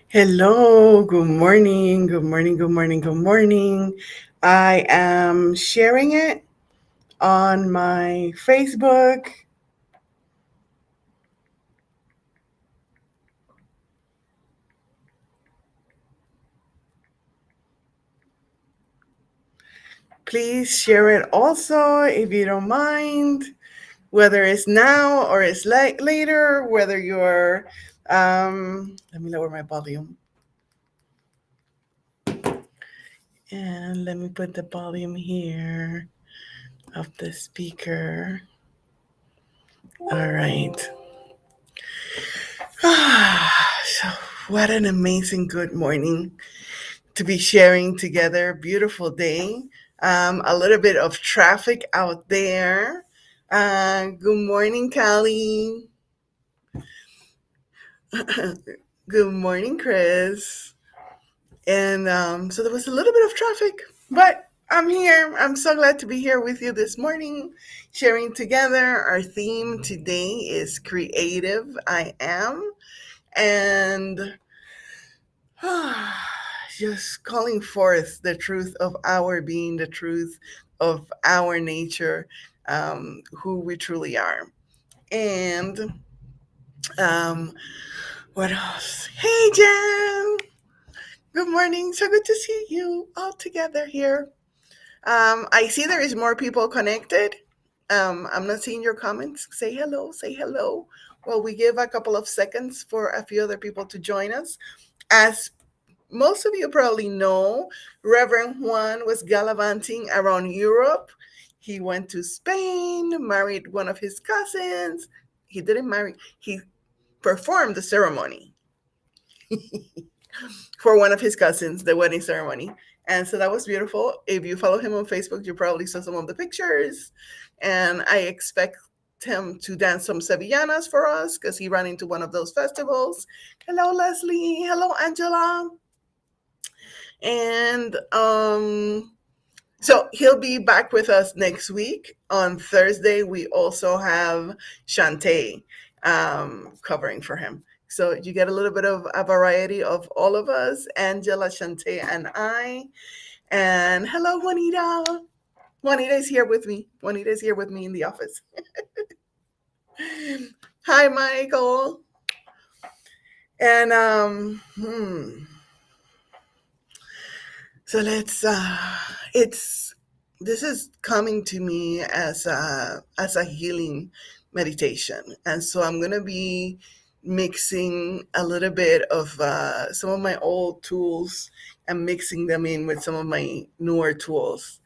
Hello, good morning, good morning, good morning, good morning. I am sharing it on my Facebook. Please share it also if you don't mind, whether it's now or it's later, whether you're, let me lower my volume and let me put the volume here of the speaker. All right. So, what an amazing good morning to be sharing together. Beautiful day. A little bit of traffic out there. Good morning, Callie. Good morning, Chris. And so there was a little bit of traffic, but I'm here. I'm so glad to be here with you this morning, sharing together. Our theme today is creative. I am. And just calling forth the truth of our being, the truth of our nature, who we truly are. And um, what else? Hey, Jen! Good morning. So good to see you all together here. I see there is more people connected. I'm not seeing your comments. Say hello, say hello. Well, we give a couple of seconds for a few other people to join us. As most of you probably know, Reverend Juan was gallivanting around Europe. He went to Spain, married one of his cousins. He didn't marry, he performed the ceremony for one of his cousins, the wedding ceremony. And so that was beautiful. If you follow him on Facebook, you probably saw some of the pictures. And I expect him to dance some sevillanas for us because he ran into one of those festivals. Hello, Leslie. Hello, Angela. And so he'll be back with us next week. On Thursday, we also have Shantae covering for him. So you get a little bit of a variety of all of us, Angela, Shantae, and I. And hello, Juanita. Juanita is here with me. Juanita is here with me in the office. Hi, Michael. And so it's this is coming to me as a healing meditation, and so I'm gonna be mixing a little bit of some of my old tools and mixing them in with some of my newer tools.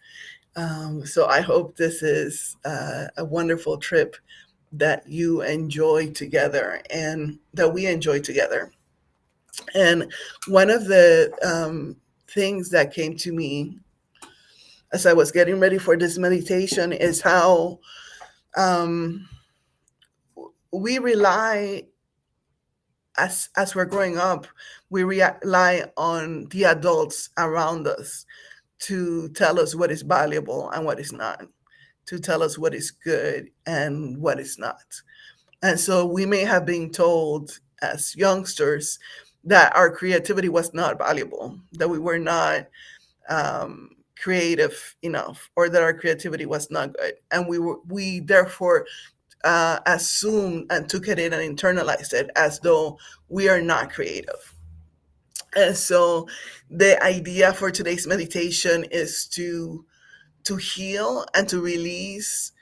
So I hope this is a wonderful trip that you enjoy together and that we enjoy together. And one of the things that came to me as I was getting ready for this meditation is how um, we rely, as we're growing up, we rely on the adults around us to tell us what is valuable and what is not, to tell us what is good and what is not. And so we may have been told as youngsters that our creativity was not valuable, that we were not creative enough, or that our creativity was not good, and we therefore assumed and took it in and internalized it as though we are not creative. And so the idea for today's meditation is to heal and to release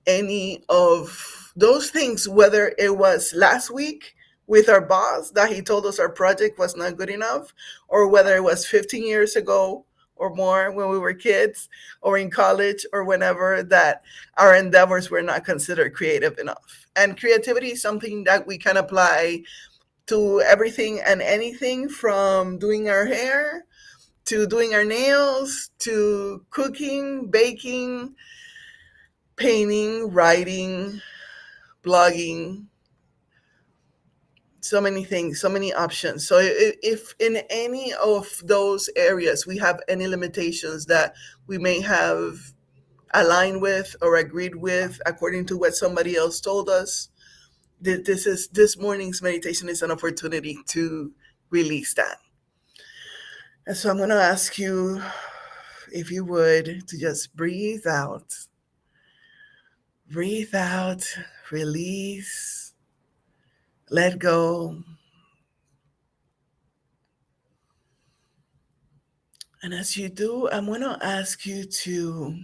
any of those things, whether it was last week with our boss that he told us our project was not good enough, or whether it was 15 years ago or more when we were kids or in college or whenever, that our endeavors were not considered creative enough. And creativity is something that we can apply to everything and anything, from doing our hair to doing our nails to cooking, baking, painting, writing, blogging, so many things, so many options. So if in any of those areas we have any limitations that we may have aligned with or agreed with according to what somebody else told us, this morning's meditation is an opportunity release that. And so I'm going to ask you, if you would, to just breathe out, release, let go. And as you do, I'm going to ask you to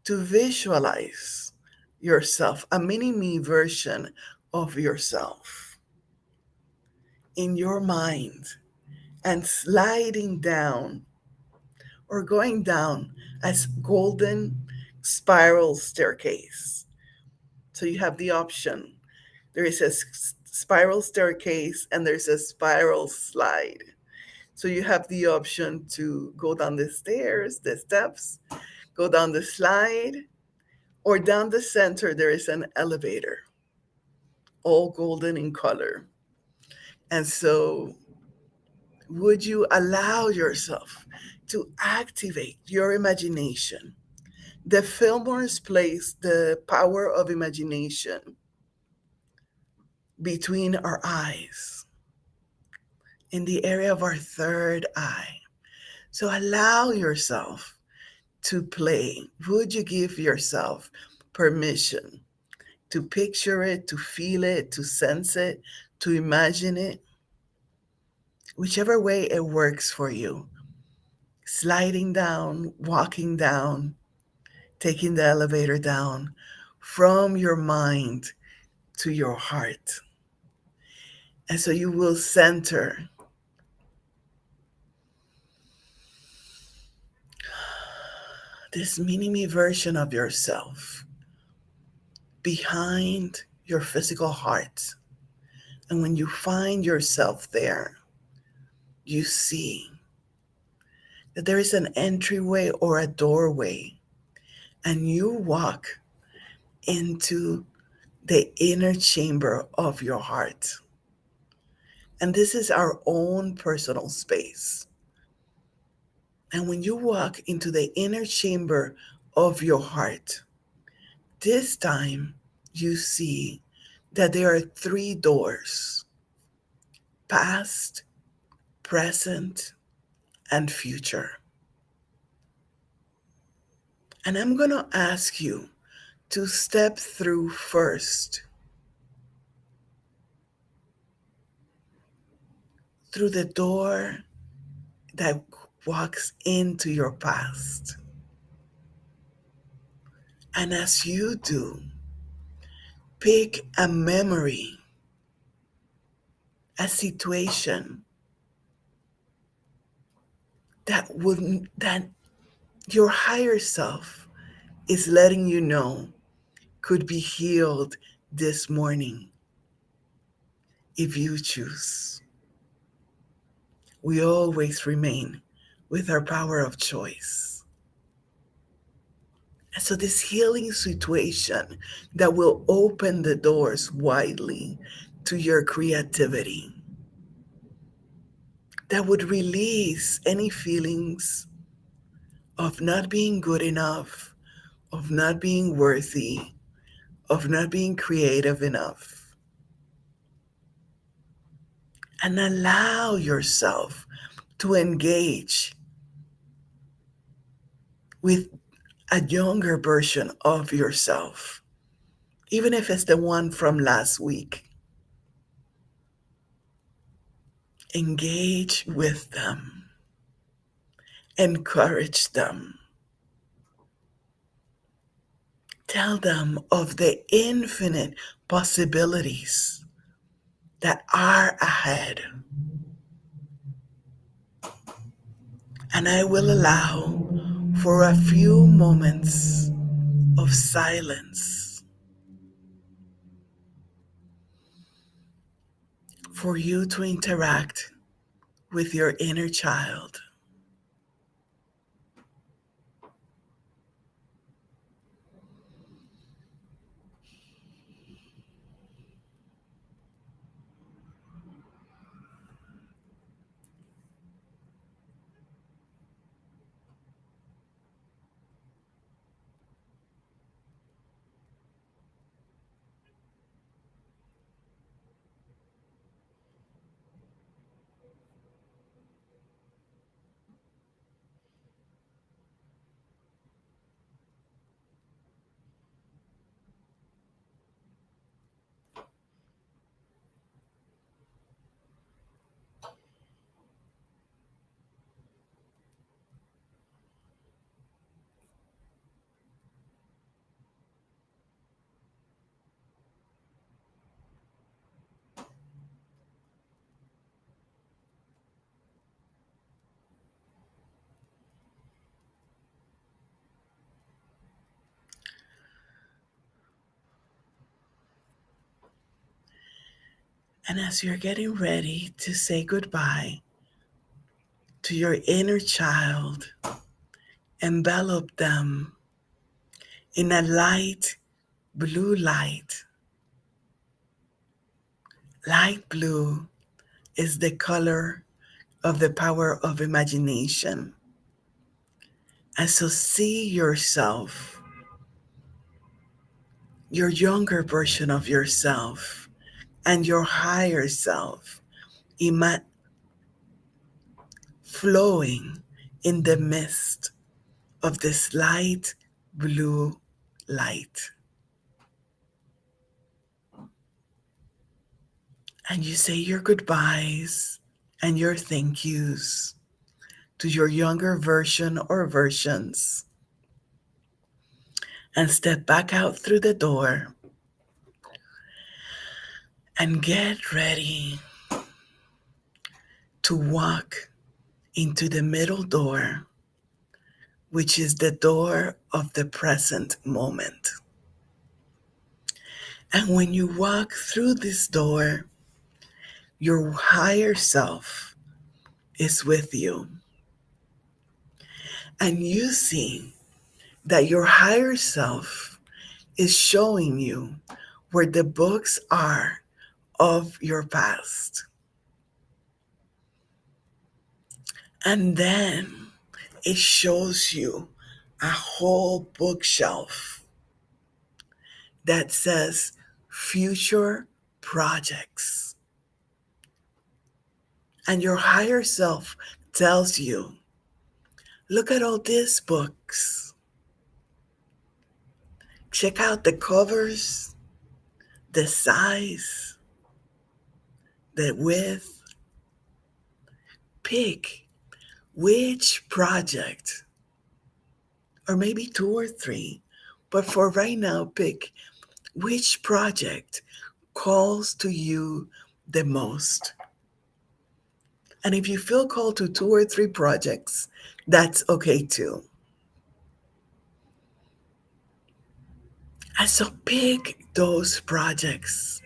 visualize yourself, a mini me version of yourself in your mind, and sliding down or going down as golden spiral staircase. So you have the option. There is a spiral staircase and there's a spiral slide. So you have the option to go down the stairs, the steps, go down the slide, or down the center there is an elevator, all golden in color. And so would you allow yourself to activate your imagination? The Fillmore's place the power of imagination between our eyes, in the area of our third eye. So allow yourself to play. Would you give yourself permission to picture it, to feel it, to sense it, to imagine it? Whichever way it works for you. Sliding down, walking down, taking the elevator down from your mind to your heart. And so you will center this mini me version of yourself behind your physical heart. And when you find yourself there, you see that there is an entryway or a doorway, and you walk into the inner chamber of your heart. And this is our own personal space. And when you walk into the inner chamber of your heart, this time you see that there are three doors: past, present, and future. And I'm going to ask you to step through first, through the door that walks into your past. And as you do, pick a memory, a situation that your higher self is letting you know could be healed this morning if you choose. We always remain with our power of choice. And so this healing situation that will open the doors widely to your creativity, that would release any feelings of not being good enough, of not being worthy, of not being creative enough. And allow yourself to engage with a younger version of yourself, even if it's the one from last week. Engage with them, encourage them, tell them of the infinite possibilities that are ahead. And I will allow for a few moments of silence for you to interact with your inner child. And as you're getting ready to say goodbye to your inner child, envelop them in a light blue light. Light blue is the color of the power of imagination. And so see yourself, your younger version of yourself, and your higher self flowing in the midst of this light blue light. And you say your goodbyes and your thank yous to your younger version or versions and step back out through the door and get ready to walk into the middle door, which is the door of the present moment. And when you walk through this door, your higher self is with you. And you see that your higher self is showing you where the books are of your past. And then it shows you a whole bookshelf that says future projects. And your higher self tells you, look at all these books. Check out the covers, the size, the width. Pick which project, or maybe two or three, but for right now, pick which project calls to you the most. And if you feel called to two or three projects, that's okay too. And so pick those projects,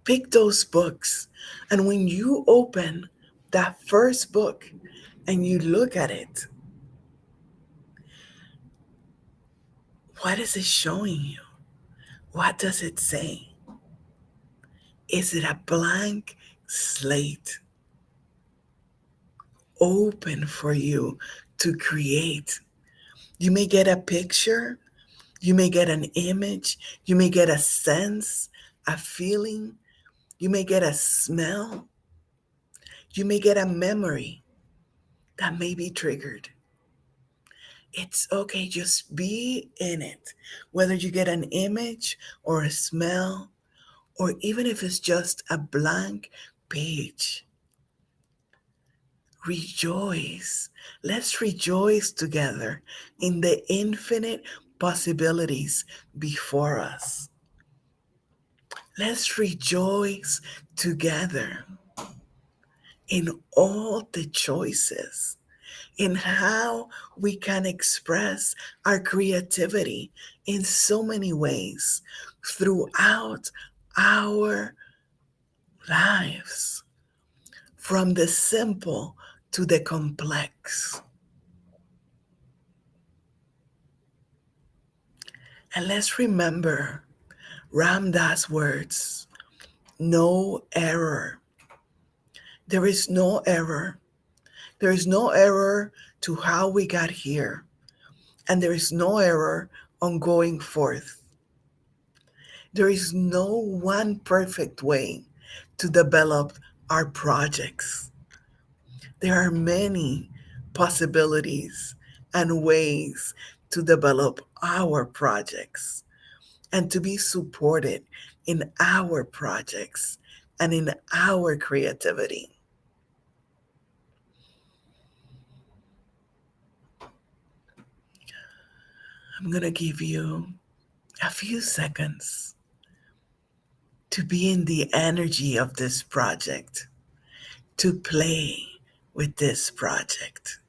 pick those books. And when you open that first book and you look at it, what is it showing you? What does it say? Is it a blank slate open for you to create? You may get a picture, you may get an image, you may get a sense, a feeling, you may get a smell, you may get a memory that may be triggered. It's okay, just be in it. Whether you get an image or a smell, or even if it's just a blank page, rejoice. Let's rejoice together in the infinite possibilities before us. Let's rejoice together in all the choices, in how we can express our creativity in so many ways throughout our lives, from the simple to the complex. And let's remember Ram Dass words, no error. There is no error. There is no error to how we got here. And there is no error on going forth. There is no one perfect way to develop our projects. There are many possibilities and ways to develop our projects and to be supported in our projects and in our creativity. I'm going to give you a few seconds to be in the energy of this project, to play with this project,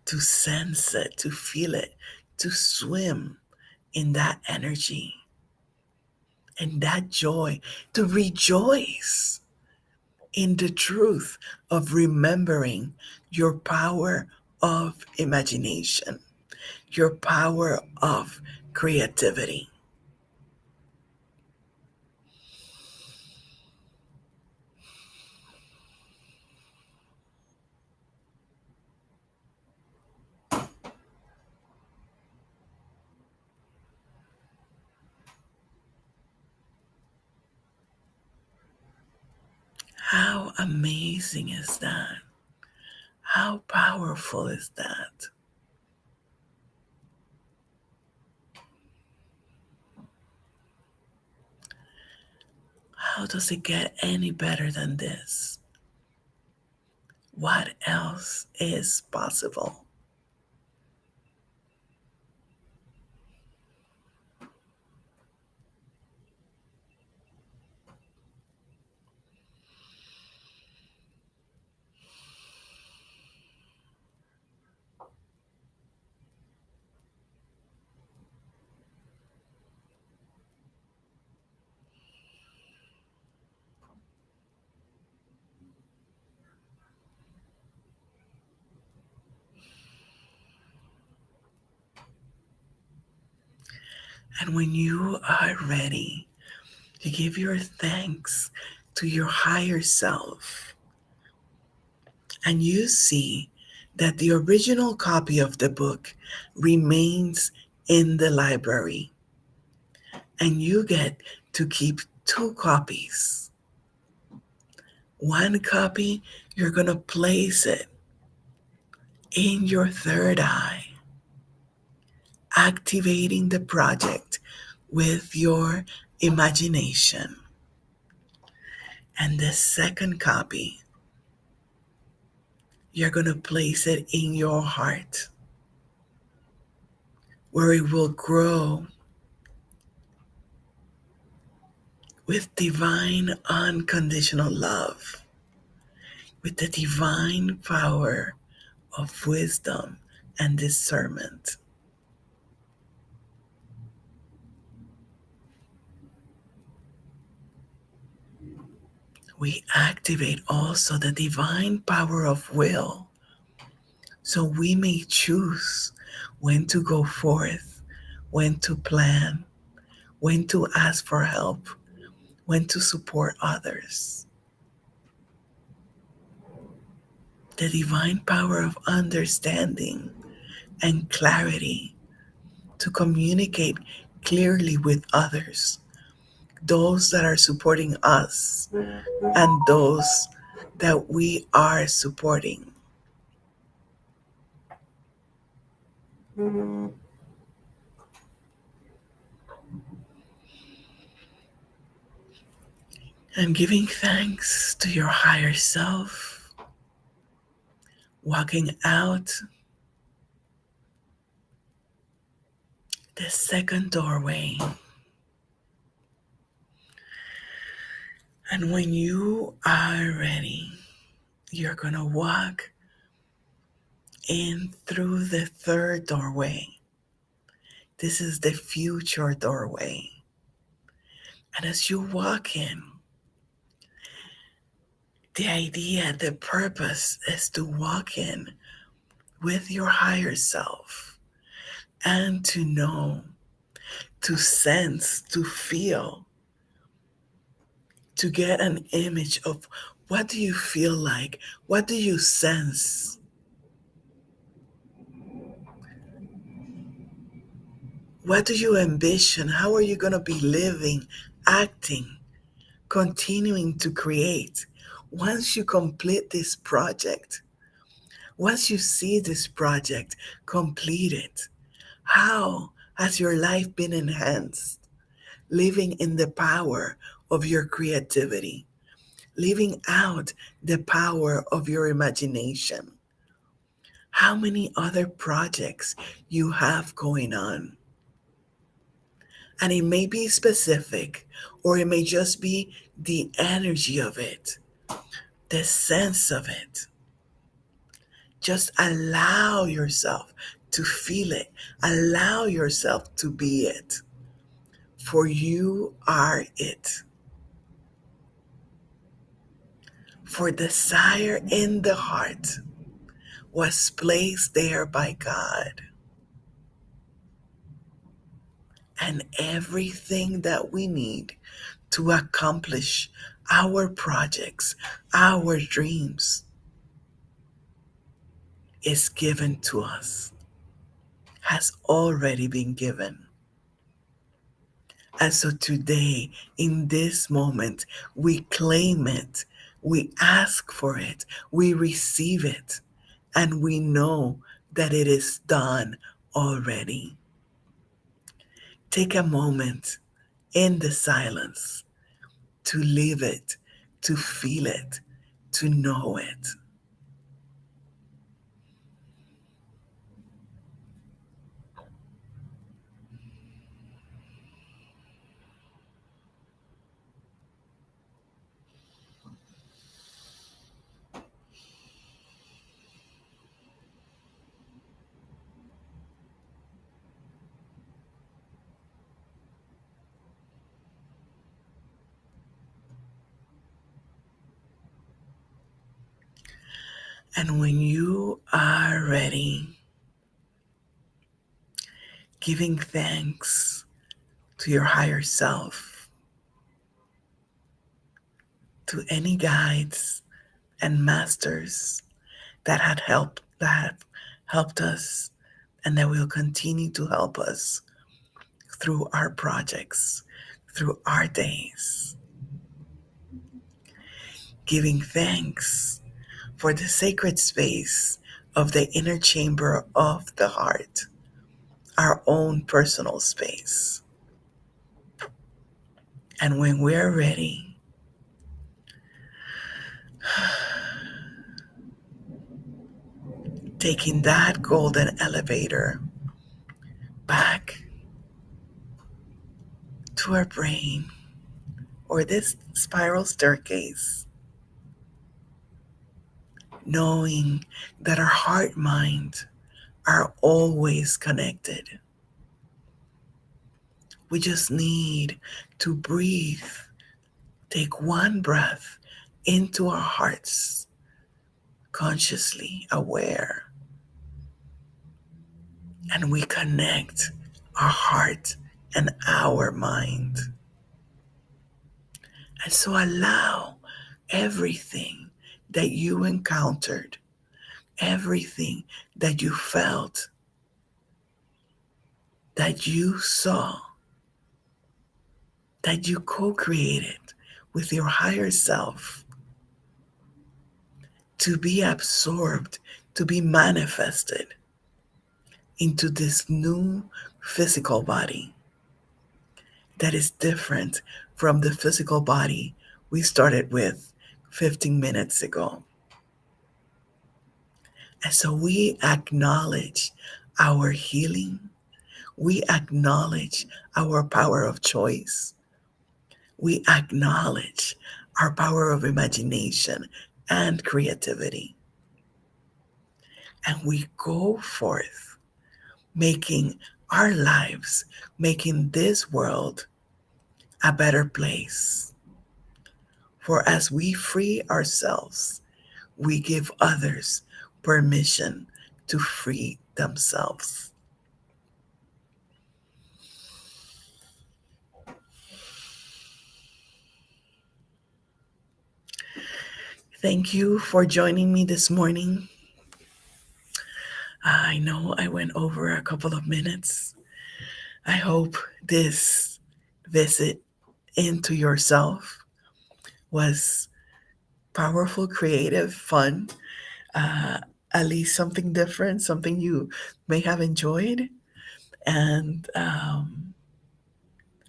to sense it, to feel it, to swim in that energy. And that joy, to rejoice in the truth of remembering your power of imagination, your power of creativity. How amazing is that? How powerful is that? How does it get any better than this? What else is possible? And when you are ready, you give your thanks to your higher self, and you see that the original copy of the book remains in the library, and you get to keep two copies. One copy, you're going to place it in your third eye, activating the project with your imagination. And the second copy, you're going to place it in your heart, where it will grow with divine unconditional love, with the divine power of wisdom and discernment. We activate also the divine power of will, so we may choose when to go forth, when to plan, when to ask for help, when to support others. The divine power of understanding and clarity to communicate clearly with others, those that are supporting us and those that we are supporting. And giving thanks to your higher self, walking out the second doorway. And when you are ready, you're going to walk in through the third doorway. This is the future doorway. And as you walk in, the idea, the purpose is to walk in with your higher self and to know, to sense, to feel, to get an image of what do you feel like? What do you sense? What do you ambition? How are you going to be living, acting, continuing to create? Once you complete this project, once you see this project completed, how has your life been enhanced? Living in the power of your creativity, living out the power of your imagination. How many other projects you have going on? And it may be specific, or it may just be the energy of it, the sense of it. Just allow yourself to feel it, allow yourself to be it. For you are it. For desire in the heart was placed there by God, and everything that we need to accomplish our projects, our dreams, is given to us, has already been given. And so today, in this moment, we claim it, we ask for it, we receive it, and we know that it is done already. Take a moment in the silence to live it, to feel it, to know it. And when you are ready, giving thanks to your higher self, to any guides and masters that have helped us and that will continue to help us through our projects, through our days. Giving thanks for the sacred space of the inner chamber of the heart, our own personal space. And when we're ready, taking that golden elevator back to our brain, or this spiral staircase, knowing that our heart mind are always connected. We just need to breathe, take one breath into our hearts, consciously aware, and we connect our heart and our mind. And so allow everything that you encountered, everything that you felt, that you saw, that you co created with your higher self, to be absorbed, to be manifested into this new physical body that is different from the physical body we started with 15 minutes ago. And so we acknowledge our healing. We acknowledge our power of choice. We acknowledge our power of imagination and creativity. And we go forth making our lives, making this world a better place. For as we free ourselves, we give others permission to free themselves. Thank you for joining me this morning. I know I went over a couple of minutes. I hope this visit into yourself was powerful, creative, fun, uh, at least something different, something you may have enjoyed. And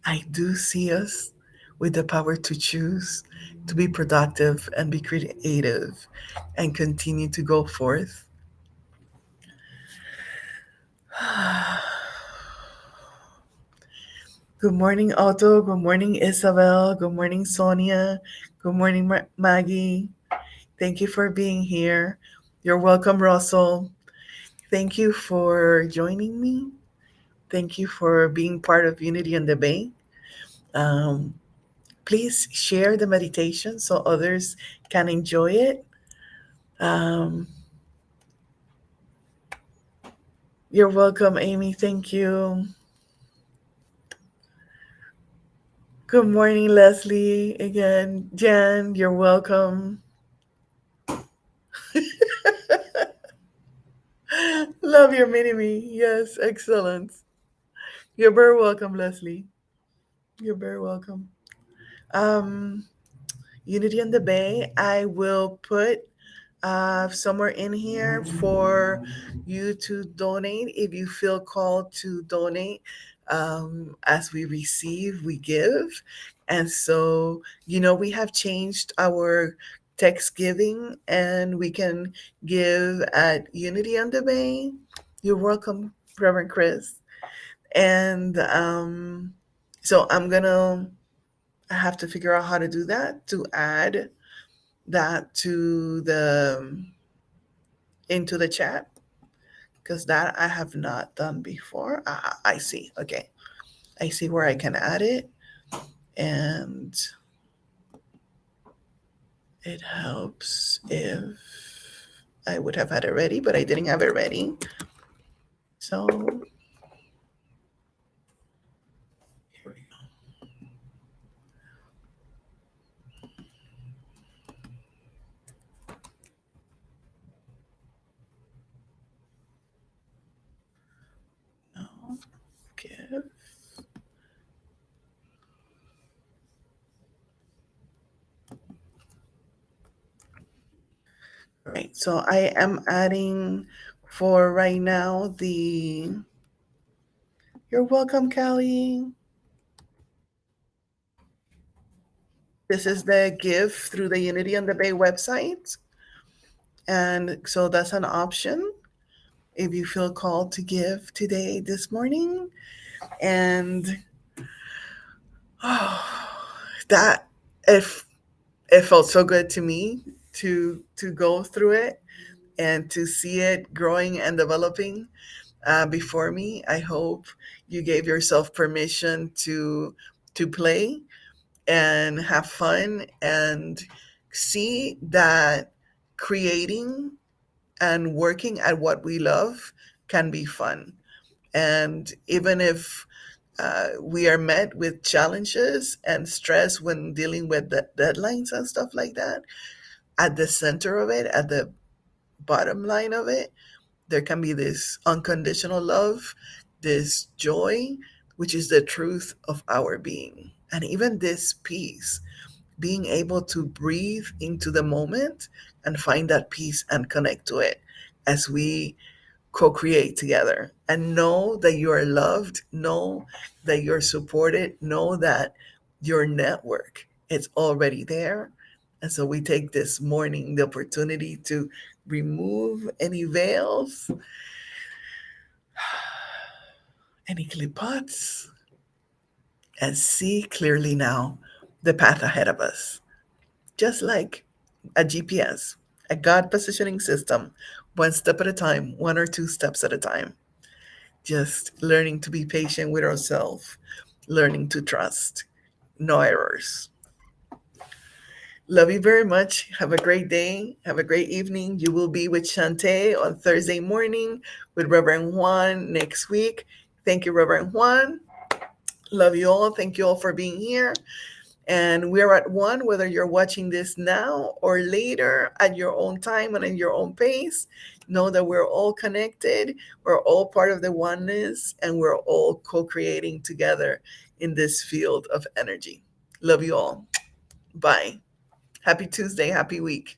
I do see us with the power to choose, to be productive and be creative and continue to go forth. Good morning, Otto. Good morning, Isabel. Good morning, Sonia. Good morning, Maggie. Thank you for being here. You're welcome, Russell. Thank you for joining me. Thank you for being part of Unity and Debate. Um, Please share the meditation so others can enjoy it. Um, you're welcome, Amy. Thank you. Good morning, Leslie. Again, Jen, you're welcome. Love your mini me. Yes, excellent. You're very welcome, Leslie. You're very welcome. Um, Unity on the Bay, I will put somewhere in here for you to donate if you feel called to donate. As we receive, we give. And so, we have changed our text giving and we can give at Unity on the Bay. You're welcome, Reverend Chris. And so I have to figure out how to do that to add that to the into the chat because that I have not done before. I see. Okay. I see where I can add it. And it helps if I would have had it ready, but I didn't have it ready. So here we go. Now, give. All right. So I am adding for right now the. You're welcome, Callie. This is the give through the Unity on the Bay website. And so that's an option if you feel called to give today, this morning. And that, if it felt so good to me to go through it and to see it growing and developing before me. I hope you gave yourself permission to play and have fun and see that creating and working at what we love can be fun. And even if we are met with challenges and stress when dealing with the deadlines and stuff like that, at the center of it, at the bottom line of it, there can be this unconditional love, this joy, which is the truth of our being. And even this peace, being able to breathe into the moment and find that peace and connect to it as we co create together and know that you are loved, know that you're supported, know that your network is already there. And so we take this morning the opportunity to remove any veils, any clipots, and see clearly now the path ahead of us. Just like a GPS, a God positioning system, one step at a time, one or two steps at a time. Just learning to be patient with ourselves, learning to trust. No errors. Love you very much. Have a great day. Have a great evening. You will be with Shantae on Thursday morning with Reverend Juan next week. Thank you, Reverend Juan. Love you all. Thank you all for being here. And we're at one, whether you're watching this now or later at your own time and in your own pace. Know that we're all connected, we're all part of the oneness, and we're all co creating together in this field of energy. Love you all. Bye. Happy Tuesday. Happy week.